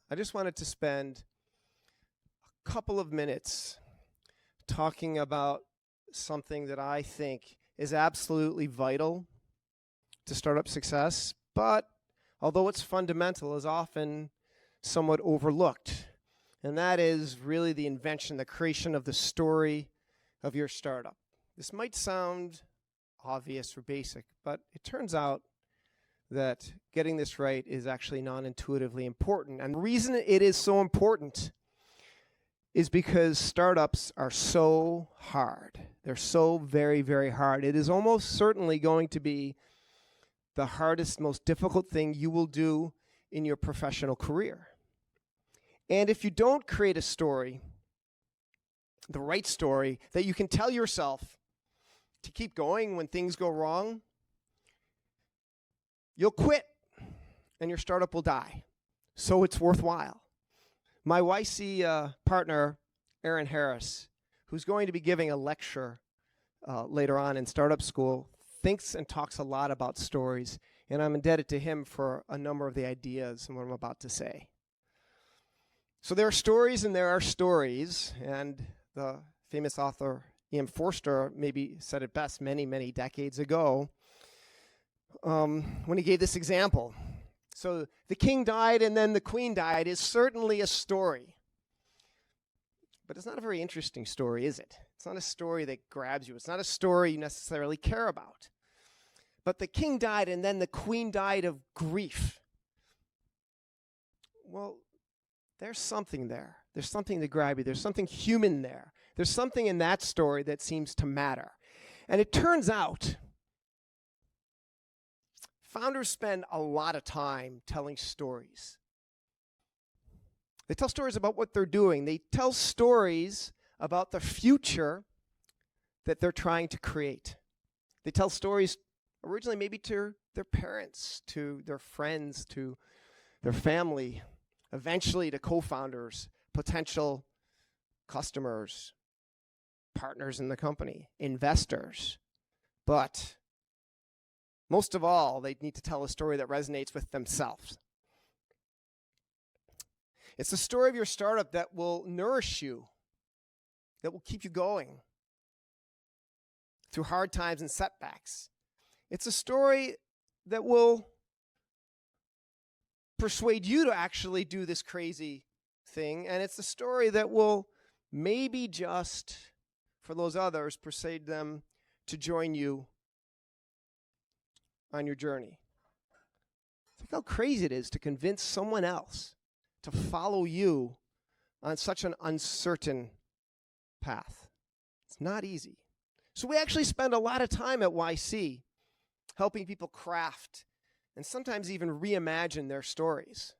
I just wanted to spend a couple of minutes talking about something that I think is absolutely vital to startup success, but although it's fundamental, is often somewhat overlooked. And that is really the invention, the creation of the story of your startup. This might sound obvious or basic, but it turns out that getting this right is actually non-intuitively important. And the reason it is so important is because startups are so hard. They're so very, very hard. It is almost certainly going to be the hardest, most difficult thing you will do in your professional career. And if you don't create a story, the right story, that you can tell yourself to keep going when things go wrong, you'll quit and your startup will die. So it's worthwhile. My YC partner, Aaron Harris, who's going to be giving a lecture later on in startup school, thinks and talks a lot about stories, and I'm indebted to him for a number of the ideas and what I'm about to say. So there are stories and there are stories, and the famous author Ian Forster maybe said it best many, many decades ago when he gave this example. So the king died and then the queen died is certainly a story. But it's not a very interesting story, is it? It's not a story that grabs you. It's not a story you necessarily care about. But the king died and then the queen died of grief. Well, there's something there. There's something to grab you. There's something human there. There's something in that story that seems to matter. And it turns out founders spend a lot of time telling stories. They tell stories about what they're doing. They tell stories about the future that they're trying to create. They tell stories originally maybe to their parents, to their friends, to their family, eventually to co-founders, potential customers, partners in the company, investors. But most of all, they need to tell a story that resonates with themselves. It's the story of your startup that will nourish you, that will keep you going through hard times and setbacks. It's a story that will persuade you to actually do this crazy thing, and it's a story that will maybe just, for those others, persuade them to join you on your journey. Think how crazy it is to convince someone else to follow you on such an uncertain path. It's not easy. So we actually spend a lot of time at YC helping people craft and sometimes even reimagine their stories.